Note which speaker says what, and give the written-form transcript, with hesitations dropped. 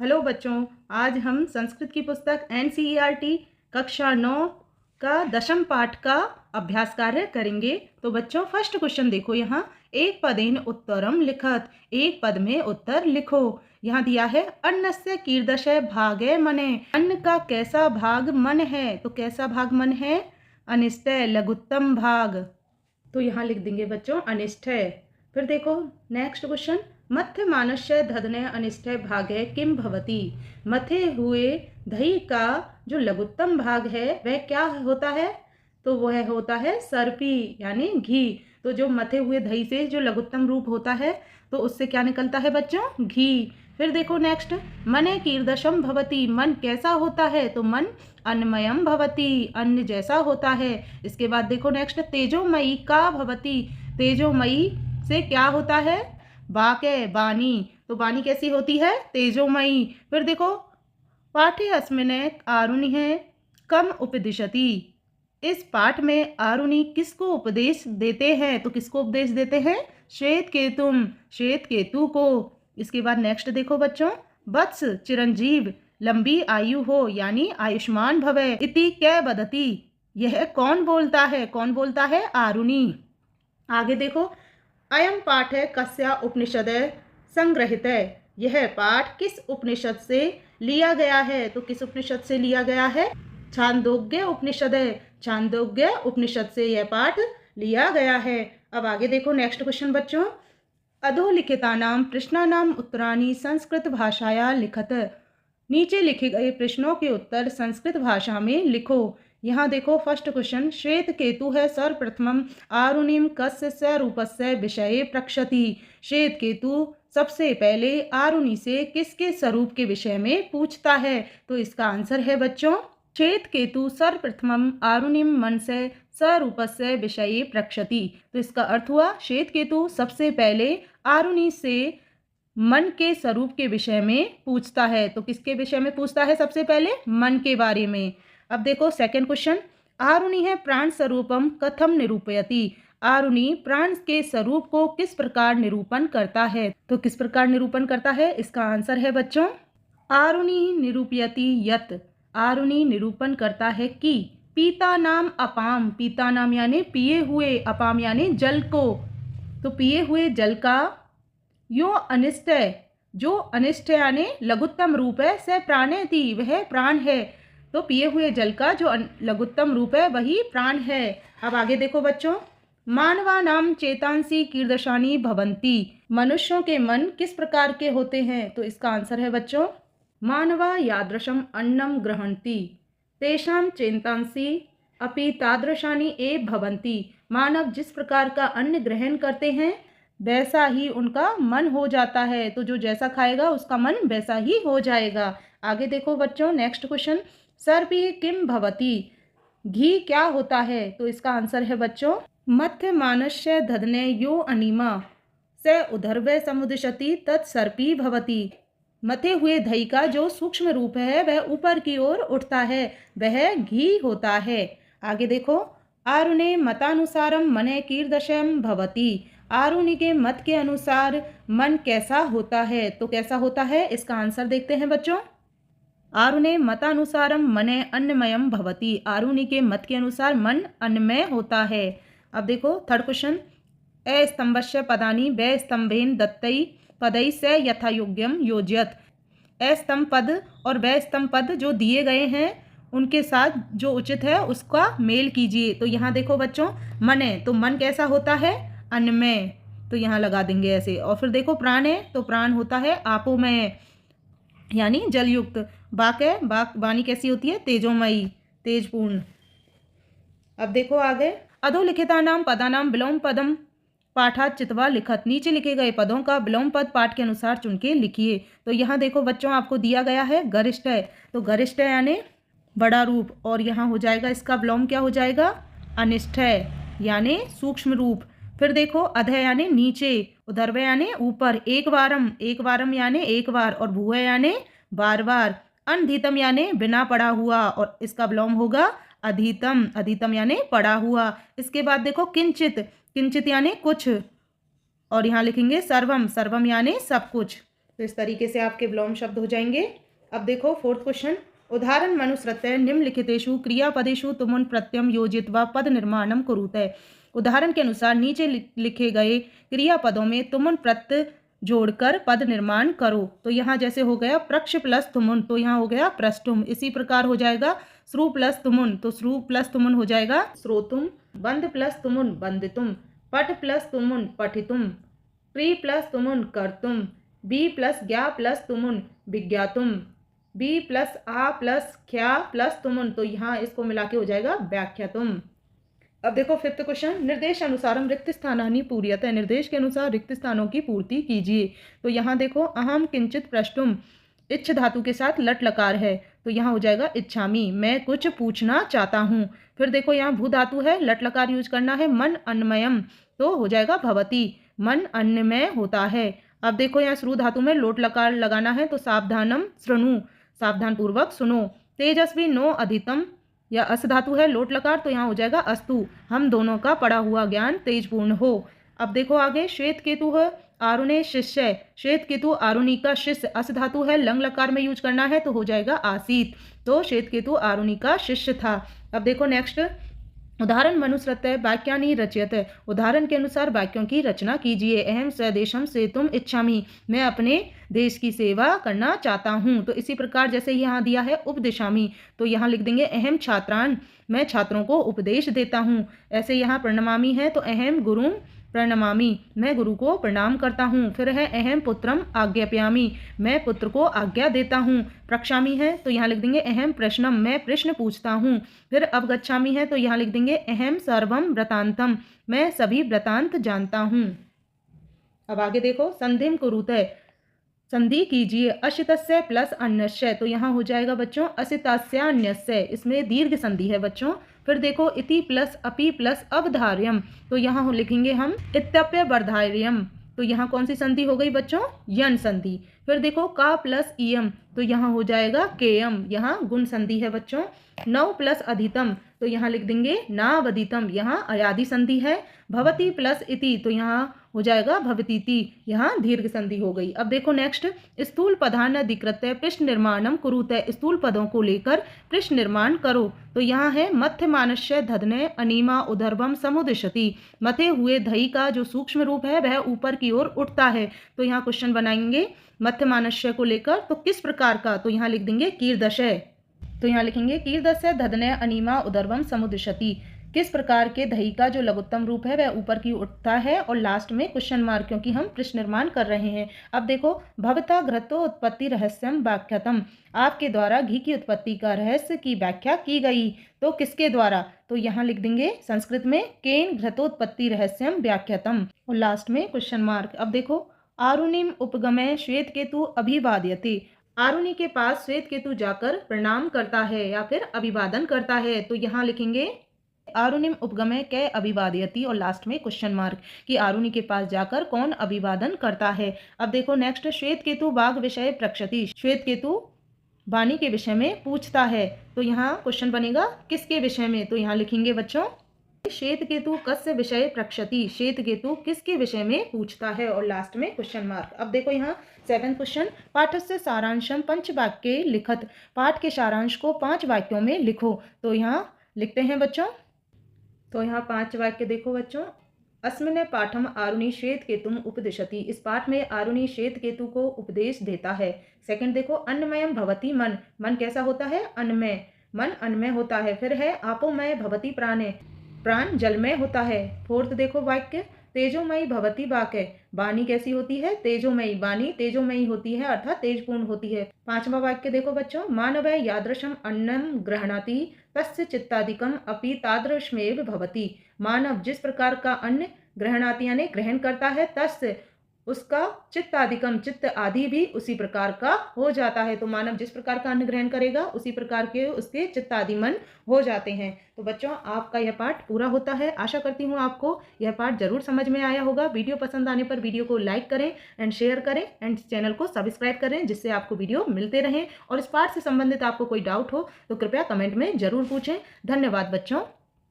Speaker 1: Hello बच्चों, आज हम संस्कृत की पुस्तक एनसीईआरटी कक्षा 9 का 10वीं पाठ का अभ्यास कार्य करेंगे। तो बच्चों फर्स्ट क्वेश्चन देखो, यहाँ एक पदेन उत्तरम लिखत, एक पद में उत्तर लिखो। यहाँ दिया है अन्नस्य कीदृशः भागे मने, अन्न का कैसा भाग मन है। तो कैसा भाग मन है? अनिष्टय लघुत्तम भाग। तो यहाँ लिख देंगे बच्चों अनिष्टय। फिर देखो नेक्स्ट क्वेश्चन, मथ्य मानस्य दधने अनिष्टय भागे किम भवति। मथे हुए दही का जो लघुत्तम भाग है वह क्या होता है? तो वह होता है सर्पी यानी घी। तो जो मथे हुए दही से जो लघुत्तम रूप होता है तो उससे क्या निकलता है बच्चों? घी। फिर देखो नेक्स्ट, मने कीदृशम भवति, मन कैसा होता है? तो मन अन्नमयम भवति, अन्न जैसा होता है। इसके बाद देखो नेक्स्ट, तेजोमयी का भवति, तेजोमयी से क्या होता है? बाके बानी। तो बानी कैसी होती है? तेजोमयी। फिर देखो पाठे अस्मिन् आरुणि है कम उपदिशति, इस पाठ में आरुणि किसको उपदेश देते हैं? तो किसको उपदेश देते हैं? श्वेत केतुम, श्वेत केतु को। इसके बाद नेक्स्ट देखो बच्चों, वत्स चिरंजीव लंबी आयु हो यानी आयुष्मान भवे इति कै वदति, यह कौन बोलता है? कौन बोलता है? आरुणि। आगे देखो, अयम पाठ है कस्या उपनिषद संग्रहित है, यह पाठ किस उपनिषद से लिया गया है? तो किस उपनिषद से लिया गया है? छांदोग्य उपनिषद है, छांदोग्य उपनिषद से यह पाठ लिया गया है। अब आगे देखो नेक्स्ट क्वेश्चन बच्चों, अधोलिखितानां प्रश्नानां उत्तराणि संस्कृत भाषाया लिखत, नीचे लिखे गए प्रश्नों के उत्तर संस्कृत भाषा में लिखो। यहाँ देखो फर्स्ट क्वेश्चन, श्वेत केतु है सर्वप्रथमम आरुणिम कस्य स्वरूपस्य विषये प्रक्षति, श्वेत केतु सबसे पहले आरुणि से किसके स्वरूप के विषय में पूछता है? तो इसका आंसर है बच्चों, श्वेत केतु सर्वप्रथमम आरुणिम मन से स्वरूपस्य विषये प्रक्षति। तो इसका अर्थ हुआ श्वेत केतु सबसे पहले आरुणि से मन के स्वरूप के विषय में पूछता है। तो किसके विषय में पूछता है? सबसे पहले मन के बारे में। अब देखो सेकंड क्वेश्चन, आरुणि है प्राण स्वरूपम कथम निरूपयति, आरुणि प्राण के स्वरूप को किस प्रकार निरूपण करता है? तो किस प्रकार निरूपण करता है? इसका आंसर है बच्चों, आरुणि निरूपयति यत, आरुणि निरूपण करता है कि पीता नाम अपाम, पीता नाम यानी पिए हुए, अपाम यानी जल को, तो पिए हुए जल का यो अनिष्ट है, जो अनिष्ट यानी लघुत्तम रूप है, से प्राणे थी, वह प्राण है। तो पिए हुए जल का जो लघुत्तम रूप है वही प्राण है। अब आगे देखो बच्चों, मानवानाम चेतांसी कीदृशानि भवन्ति, मनुष्यों के मन किस प्रकार के होते हैं? तो इसका आंसर है बच्चों, मानवा यादृशम अन्नम ग्रहणति तेषां चेतांसी अपि तादृशानि एव भवन्ति, मानव जिस प्रकार का अन्न ग्रहण करते हैं वैसा ही उनका मन हो जाता है। तो जो जैसा खाएगा उसका मन वैसा ही हो जाएगा। आगे देखो बच्चों नेक्स्ट क्वेश्चन, सर्पी किम भवति, घी क्या होता है? तो इसका आंसर है बच्चों, मथ्य मानस्य दधने यो अनिमा से उधर्वे समुदिशति तत्सर्पी भवति, मथे हुए दही का जो सूक्ष्म रूप है वह ऊपर की ओर उठता है, वह घी होता है। आगे देखो, आरुणे मतानुसारम मने कीदृशं भवति, आरुणि के मत के अनुसार मन कैसा होता है? तो कैसा होता है? इसका आंसर देखते हैं बच्चों, आरुणे मतानुसारम मने अन्नमयम भवति, आरुणि के मत के अनुसार मन अन्नमय होता है। अब देखो थर्ड क्वेश्चन, ए स्तंभस्य पदानि वे स्तंभेन दत्तई पदई से यथा योग्यम योज्यत, ए स्तंभ पद और वे स्तंभ पद जो दिए गए हैं उनके साथ जो उचित है उसका मेल कीजिए। तो यहाँ देखो बच्चों, मने, तो मन कैसा होता है? अन्नमय, तो यहाँ लगा देंगे ऐसे। और फिर देखो प्राण है, तो प्राण होता है आपोमय यानी जलयुक्त। बाक है, बानी कैसी होती है? तेजोमयी, तेजपूर्ण। अब देखो आगे, अधोलिखितानाम पदानाम विलोम पदम पाठात चित्वा लिखत, नीचे लिखे गए पदों का विलोम पद पाठ के अनुसार चुन के लिखिए। तो यहाँ देखो बच्चों आपको दिया गया है गरिष्ठ है, तो गरिष्ठ है यानी बड़ा रूप, और यहाँ हो जाएगा इसका विलोम क्या हो जाएगा? अनिष्ठ है यानी सूक्ष्म रूप। फिर देखो अध यानी नीचे, उधर्व यानी ऊपर, एक वारम यानी एक बार, और भूव यानी बार बार, अनधीतम यानी बिना पड़ा हुआ, और इसका विलोम होगा अधीतम, अधीतम यानी पड़ा हुआ। इसके बाद देखो किंचित, किंचित यानी कुछ, और यहाँ लिखेंगे सर्वम, सर्वम यानी सब कुछ। तो इस तरीके से आपके विलोम शब्द हो जाएंगे। अब देखो फोर्थ क्वेश्चन, उदाहरण मनुसृत्य निम्नलिखितेषु क्रियापदेषु तुमुन प्रत्ययम योजित्वा पद निर्माणम कुरुते। उदाहरण के अनुसार नीचे लिखे गए क्रियापदों में तुमुन प्रत्यय जोड़कर पद निर्माण करो। तो यहाँ जैसे हो गया प्रक्ष प्लस तुमुन, तो यहाँ हो गया प्रष्टुम। इसी प्रकार हो जाएगा श्रु प्लस तुमुन, तो श्रु प्लस तुमुन हो जाएगा श्रोतुम। बंध प्लस तुमुन बंदितुम। पठ प्लस तुमुन पठितुम। प्री प्लस तुमुन कर्तुम। बी प्लस ज्ञा प्लस तुमुन विज्ञातुम। बी प्लस आ प्लस ख्या प्लस तुमुन, तो यहाँ इसको मिला के हो जाएगा व्याख्यातुम। अब देखो फिफ्थ क्वेश्चन, निर्देश अनुसारम रिक्त स्थानानि पूर्यते। निर्देश के अनुसार रिक्त स्थानों की पूर्ति कीजिए। तो यहाँ देखो अहम किंचित प्रष्टुम, इच्छ धातु के साथ लट लकार है, तो यहाँ हो जाएगा इच्छामी, मैं कुछ पूछना चाहता हूँ। फिर देखो यहाँ भू धातु है, लट लकार यूज करना है। मन अन्नमयम, तो हो जाएगा भवती, मन अन्नमय होता है। अब देखो यहाँ श्रु धातु में लोट लकार लगाना है, तो सावधानम श्रृणु, सावधान पूर्वक सुनो। तेजस्वी नो अधितम, या अस धातु है लोट लकार, तो यहाँ हो जाएगा अस्तु, हम दोनों का पढ़ा हुआ ज्ञान तेजपूर्ण हो। अब देखो आगे श्वेत केतु है आरुणे शिष्य, श्वेत केतु आरुणि का शिष्य, अस धातु है लंग लकार में यूज करना है, तो हो जाएगा आसीत, तो श्वेत केतु आरुणि का शिष्य था। अब देखो नेक्स्ट, उदाहरण मनुसृत्य वाक्यानि रचयते। उदाहरण के अनुसार वाक्यों की रचना कीजिए। अहम स्वदेशम सेतुम इच्छामि, मैं अपने देश की सेवा करना चाहता हूँ। तो इसी प्रकार जैसे यहाँ दिया है उपदिशामि, तो यहाँ लिख देंगे अहम छात्रान, मैं छात्रों को उपदेश देता हूँ। ऐसे यहाँ प्रणमामि है, तो अहम गुरुम प्रणमामि, मैं गुरु को प्रणाम करता हूँ। फिर है अहम पुत्रम आज्ञाप्यामि, मैं पुत्र को आज्ञा देता हूँ। प्रक्षामि है, तो यहाँ लिख देंगे अहम प्रश्नम, मैं प्रश्न पूछता हूँ। फिर अवगच्छामि है, तो यहाँ लिख देंगे अहम सर्वम वृतांतम, मैं सभी वृतांत जानता हूँ। अब आगे देखो संधिम कुरुते, संधि कीजिए। अशितस्य प्लस अन्यस्य, तो यहाँ हो जाएगा बच्चों असितास्यान्यस्य, इसमें दीर्घ संधि है बच्चों। फिर देखो इति प्लस अपि प्लस अवधार्यम, तो यहाँ लिखेंगे हम इत्यप्य वर्धार्यम, तो यहाँ कौन सी संधि हो गई बच्चों, यन संधि। फिर देखो का प्लस इयम, तो यहाँ हो जाएगा केयम, यहाँ गुण संधि है बच्चों। नौ प्लस अधितम, तो यहाँ लिख देंगे नावधितम, यहाँ अयादि संधि है। भवती प्लस इति, तो यहाँ हो जाएगा भवतीति, यहाँ दीर्घ संधि हो गई। अब देखो नेक्स्ट, स्थूल पदान अधिकृत्य पृष्ठ निर्माणम कुरुते। स्थूल पदों को लेकर पृष्ठ निर्माण करो। तो यहाँ है मध्य मानस्य धदने अनिमा उदर्भम समुदिशति, मथे हुए दही का जो सूक्ष्म रूप है वह ऊपर की ओर उठता है। तो यहाँ क्वेश्चन बनाएंगे मध्य मानस्य को लेकर, तो किस प्रकार का, तो यहाँ लिख देंगे कीर्दशय, तो यहाँ लिखेंगे कीर्दस्य धदने अनिमा उदर्भम समुदिशति, किस प्रकार के दही का जो लघुत्तम रूप है वह ऊपर की उठता है। और लास्ट में क्वेश्चन मार्क, क्योंकि हम पृष्ठ निर्माण कर रहे हैं। अब देखो भवता घृतो उत्पत्ति रहस्यम व्याख्यातम, आपके द्वारा घी की उत्पत्ति का रहस्य की व्याख्या की गई। तो किसके द्वारा, तो यहाँ लिख देंगे संस्कृत में केन घृतोत्पत्ति रहस्यम व्याख्यातम, और लास्ट में क्वेश्चन मार्क। अब देखो आरुणिम उपगमय श्वेत केतु अभिवाद्यते, आरुणि के पास श्वेत केतु जाकर प्रणाम करता है या फिर अभिवादन करता है। तो यहाँ लिखेंगे आरुणिम उपगमय कै अभिवादयति, और लास्ट में क्वेश्चन मार्क कि आरुणि के पास जाकर कौन अभिवादन करता है। अब देखो नेक्स्ट, श्वेत केतु बाघ विषय प्रक्षति, श्वेत केतु वाणी के विषय में पूछता है। तो यहाँ क्वेश्चन बनेगा किसके विषय में, तो यहाँ लिखेंगे बच्चों श्वेत केतु कस्य विषय प्रक्षति, श्वेत केतु किसके विषय में पूछता है, और लास्ट में क्वेश्चन मार्क। अब देखो यहाँ 7वां क्वेश्चन, पाठस्य सारांशम पंच वाक्ये लिखत, पाठ के सारांश को 5 वाक्यों में लिखो। तो यहाँ लिखते हैं बच्चों, तो यहाँ 5 वाक्य देखो बच्चों। अस्मिन् पाठम आरुणि श्वेत केतुम उपदिशति, इस पाठ में आरुणि श्वेत केतु को उपदेश देता है। सेकंड देखो अन्नमयम भवति मन, मन कैसा होता है, अन्नमय, मन अन्नमय होता है। फिर है आपोमय भवति प्राणे, प्राण जलमय होता है। फोर्थ देखो वाक्य, तेजोमयी भवति वाक्य, वाणी कैसी होती है, तेजोमयी, वाणी तेजोमयी होती है अर्थात तेजपूर्ण होती है। 5वां वाक्य देखो बच्चों, मानव यादृशम अन्नम गृह्णाति तस्य चित्तादिकम अपि तादृशमेव भवति, मानव जिस प्रकार का अन्न गृह्णाति यानी ग्रहण करता है, तस्य उसका चित्तादिकम, चित्त आदि भी उसी प्रकार का हो जाता है। तो मानव जिस प्रकार का अन्न ग्रहण करेगा उसी प्रकार के उसके चित्तादि मन हो जाते हैं। तो बच्चों आपका यह पाठ पूरा होता है। आशा करती हूँ आपको यह पाठ जरूर समझ में आया होगा। वीडियो पसंद आने पर वीडियो को लाइक करें एंड शेयर करें एंड चैनल को सब्सक्राइब करें, जिससे आपको वीडियो मिलते रहें। और इस पाठ से संबंधित आपको कोई डाउट हो तो कृपया कमेंट में जरूर पूछें। धन्यवाद बच्चों।